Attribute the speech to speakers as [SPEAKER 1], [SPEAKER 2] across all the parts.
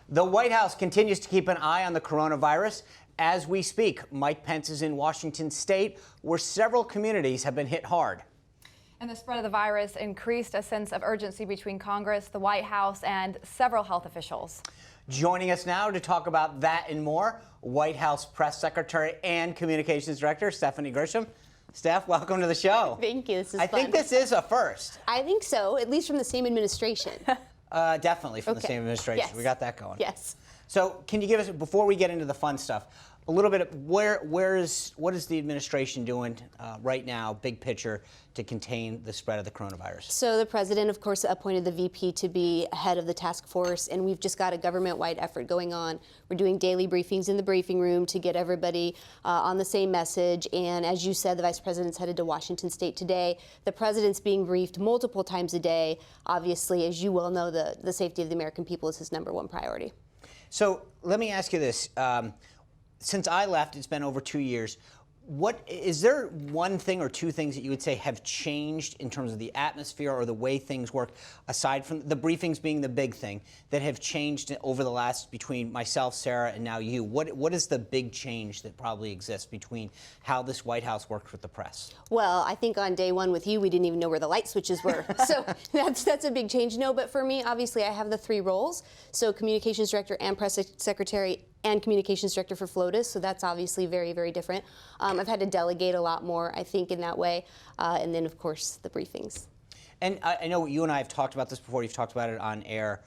[SPEAKER 1] The White House continues to keep an eye on the coronavirus. As we speak, Mike Pence is in Washington state, where several communities have been hit hard.
[SPEAKER 2] And the spread of the virus increased a sense of urgency between Congress, the White House, and several health officials. Joining
[SPEAKER 1] us now to talk about that and more, White House Press Secretary and Communications Director Stephanie Grisham. Steph, welcome to the show.
[SPEAKER 3] Thank you. This is
[SPEAKER 1] fun. I think this is a first.
[SPEAKER 3] I think so, at least from the same administration.
[SPEAKER 1] Definitely from the same administration.
[SPEAKER 3] Yes.
[SPEAKER 1] We got that going.
[SPEAKER 3] Yes.
[SPEAKER 1] So can you give us, before we get into the fun stuff, a little bit of what is the administration doing right now, big picture, to contain the spread of the coronavirus?
[SPEAKER 3] So the president, of course, appointed the VP to be head of the task force, and we've just got a government-wide effort going on. We're doing daily briefings in the briefing room to get everybody on the same message. And as you said, the vice president's headed to Washington state today. The president's being briefed multiple times a day. Obviously, as you well know, the safety of the American people is his #1 priority.
[SPEAKER 1] So let me ask you this. Since I left, it's been over 2 years. Is there one thing or two things that you would say have changed in terms of the atmosphere or the way things work, aside from the briefings being the big thing, that have changed over the last, between myself, Sarah, and now you? What is the big change that probably exists between how this White House works with the press?
[SPEAKER 3] Well, I think on day one with you, we didn't even know where the light switches were. So that's a big change. No, but for me, obviously, I have the 3 roles. So communications director and press secretary and communications director for FLOTUS, so that's obviously very, very different. I've had to delegate a lot more, I think, in that way, and then, of course, the briefings.
[SPEAKER 1] And I know you and I have talked about this before. You've talked about it on air.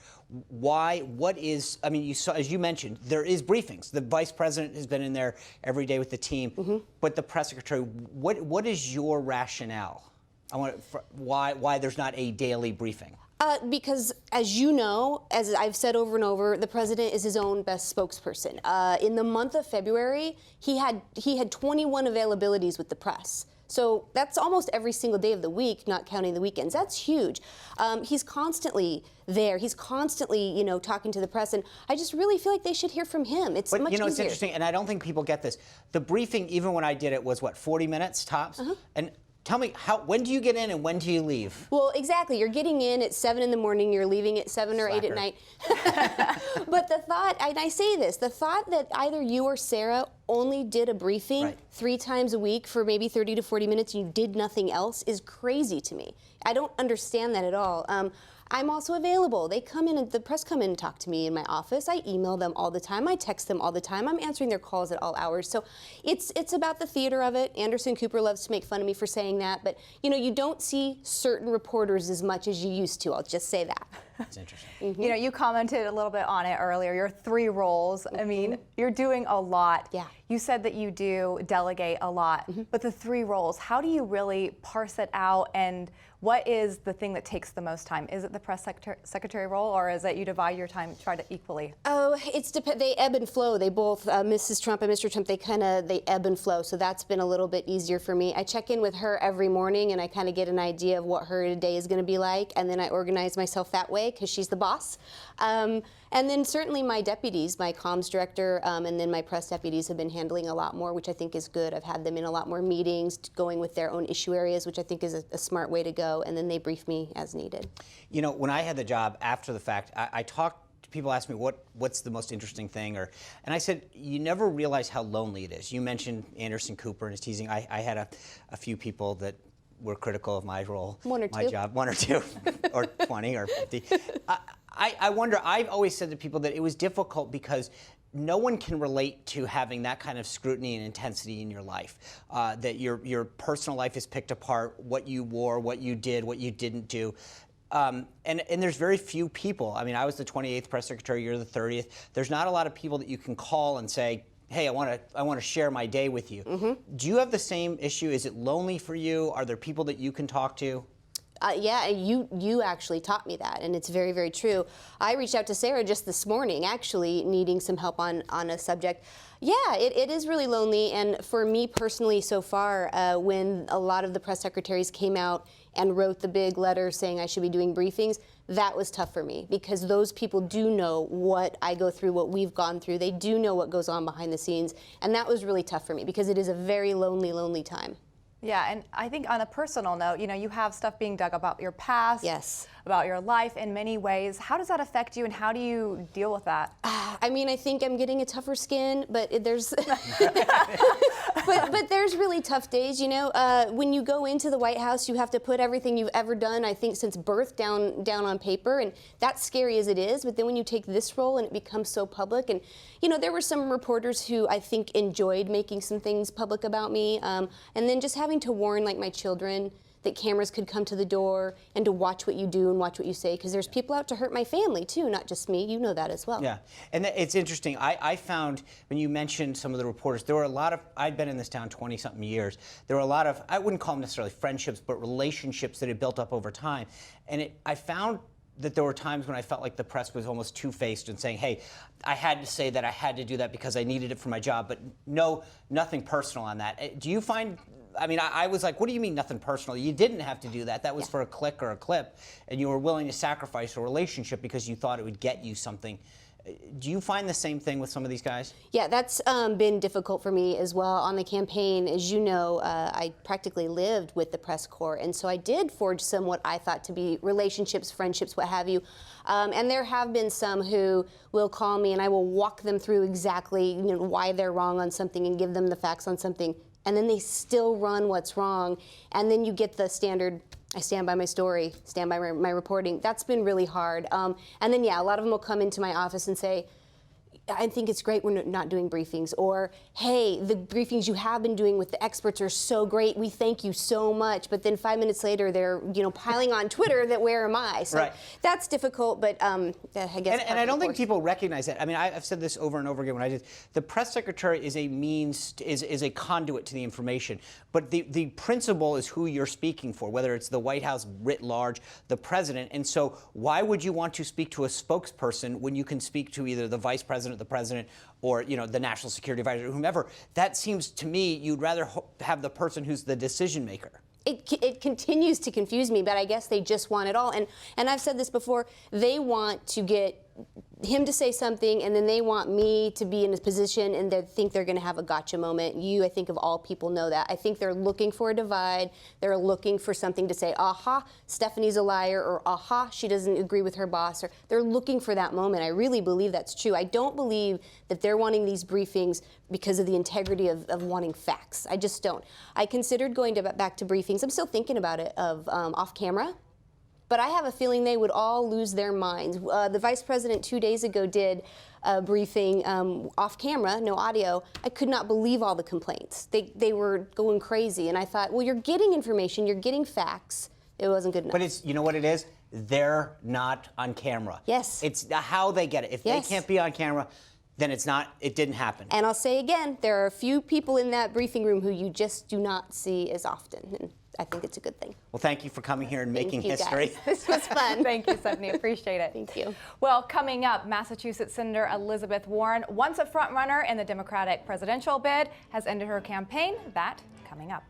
[SPEAKER 1] You saw, as you mentioned, there is briefings. The vice president has been in there every day with the team, but the press secretary, what is your rationale? Why there's not a daily briefing?
[SPEAKER 3] Because, as you know, as I've said over and over, the president is his own best spokesperson. In the month of February, he had 21 availabilities with the press. So that's almost every single day of the week, not counting the weekends. That's huge. He's constantly there. He's constantly, talking to the press, and I just really feel like they should hear from him. It's much easier.
[SPEAKER 1] It's interesting, and I don't think people get this. The briefing, even when I did it, was 40 minutes tops? And tell me, when do you get in and when do you leave?
[SPEAKER 3] Well, exactly. You're getting in at 7 in the morning, you're leaving at 7 or 8 at night. But the thought, and I say this, the thought that either you or Sarah only did a briefing 3 times a week for maybe 30 to 40 minutes and you did nothing else is crazy to me. I don't understand that at all. I'm also available. They come in, and the press come in and talk to me in my office. I email them all the time. I text them all the time. I'm answering their calls at all hours. So it's about the theater of it. Anderson Cooper loves to make fun of me for saying that, but you don't see certain reporters as much as you used to. I'll just say that.
[SPEAKER 1] That's interesting.
[SPEAKER 2] You commented a little bit on it earlier. Your 3 roles. I mean, you're doing a lot.
[SPEAKER 3] Yeah.
[SPEAKER 2] You said that you do delegate a lot, but the 3 roles, how do you really parse it out, and what is the thing that takes the most time? Is it the press secretary role, or is it you divide your time, try to equally?
[SPEAKER 3] Oh, they ebb and flow. They both, Mrs. Trump and Mr. Trump, they ebb and flow. So that's been a little bit easier for me. I check in with her every morning, and I kind of get an idea of what her day is going to be like, and then I organize myself that way because she's the boss. And then certainly my deputies, my comms director, and then my press deputies have been handling a lot more, which I think is good. I've had them in a lot more meetings, going with their own issue areas, which I think is a smart way to go, and then they brief me as needed.
[SPEAKER 1] When I had the job after the fact, I talked to people, ask me what's the most interesting thing, and I said, you never realize how lonely it is. You mentioned Anderson Cooper and his teasing. I had a few people that were critical of my role, my job, 1 or 2, or 20 or 50. I wonder, I've always said to people that it was difficult because no one can relate to having that kind of scrutiny and intensity in your life, that your personal life is picked apart, what you wore, what you did, what you didn't do. And there's very few people. I mean, I was the 28th press secretary, you're the 30th. There's not a lot of people that you can call and say, hey, I want to share my day with you. Do you have the same issue? Is it lonely for you? Are there people that you can talk to?
[SPEAKER 3] Yeah, you actually taught me that, and it's very, very true. I reached out to Sarah just this morning, actually needing some help on a subject. Yeah, it is really lonely, and for me personally so far, when a lot of the press secretaries came out and wrote the big letter saying I should be doing briefings, that was tough for me because those people do know what I go through, what we've gone through. They do know what goes on behind the scenes, and that was really tough for me because it is a very lonely, lonely time.
[SPEAKER 2] Yeah, and I think on a personal note, you know, you have stuff being dug about your past,
[SPEAKER 3] Yes.
[SPEAKER 2] about your life in many ways. How does that affect you, and how do you deal with that?
[SPEAKER 3] I mean, I think I'm getting a tougher skin, but there's but there's really tough days, you know. When you go into the White House, you have to put everything you've ever done, I think, since birth down on paper, and that's scary as it is. But then when you take this role and it becomes so public, and you know, there were some reporters who I think enjoyed making some things public about me, and then just having to warn like my children that cameras could come to the door and to watch what you do and watch what you say, because there's people out to hurt my family too, not just me. You know that as well.
[SPEAKER 1] Yeah, and it's interesting. I found when you mentioned some of the reporters, there were a lot of, I'd been in this town 20-something years, there were a lot of, I wouldn't call them necessarily friendships, but relationships that had built up over time. And I found that there were times when I felt like the press was almost two-faced and saying, hey, I had to say that, I had to do that because I needed it for my job, but no, nothing personal on that. Do you find, I mean, I was like, what do you mean nothing personal? You didn't have to do that. That was for a click or a clip, and you were willing to sacrifice a relationship because you thought it would get you something. Do you find the same thing with some of these guys?
[SPEAKER 3] Yeah, that's been difficult for me as well on the campaign. As you know, I practically lived with the press corps, and so I did forge some what I thought to be relationships, friendships, what have you. And there have been some who will call me, and I will walk them through exactly, you know, why they're wrong on something and give them the facts on something, and then they still run what's wrong, and then you get the standard, I stand by my story, stand by my reporting. That's been really hard. And then, yeah, a lot of them will come into my office and say, I think it's great we're not doing briefings, or, hey, the briefings you have been doing with the experts are so great, we thank you so much. But then 5 minutes later, they're, you know, piling on Twitter that where am I? So
[SPEAKER 1] right.
[SPEAKER 3] That's difficult, but I guess.
[SPEAKER 1] And I don't think people recognize that. I mean, I've said this over and over again when I did. The press secretary is a means, is a conduit to the information. But the principle is who you're speaking for, whether it's the White House writ large, the president. And so why would you want to speak to a spokesperson when you can speak to either the vice president, the president, or, you know, the national security advisor, or whomever? That seems to me you'd rather have the person who's the decision maker.
[SPEAKER 3] It continues to confuse me, but I guess they just want it all. And I've said this before, they want to get him to say something, and then they want me to be in a position, and they think they're going to have a gotcha moment. You, I think, of all people, know that. I think they're looking for a divide. They're looking for something to say, aha, Stephanie's a liar, or aha, she doesn't agree with her boss. Or they're looking for that moment. I really believe that's true. I don't believe that they're wanting these briefings because of the integrity of wanting facts. I just don't. I considered going back to briefings. I'm still thinking about it, of off camera. But I have a feeling they would all lose their minds. The vice president 2 days ago did a briefing off camera, no audio. I could not believe all the complaints. They were going crazy. And I thought, well, you're getting information, you're getting facts. It wasn't good enough.
[SPEAKER 1] But it's, you know what it is? They're not on camera.
[SPEAKER 3] Yes.
[SPEAKER 1] It's how they get it. If they can't be on camera, then it's not, it didn't happen.
[SPEAKER 3] And I'll say again, there are a few people in that briefing room who you just do not see as often. And I think it's a good thing.
[SPEAKER 1] Well, thank you for coming here and making
[SPEAKER 3] Thank you,
[SPEAKER 1] history.
[SPEAKER 3] guys. This was fun.
[SPEAKER 2] Thank you, Stephanie. Appreciate it.
[SPEAKER 3] Thank you.
[SPEAKER 2] Well, coming up, Massachusetts Senator Elizabeth Warren, once a front runner in the Democratic presidential bid, has ended her campaign. That coming up.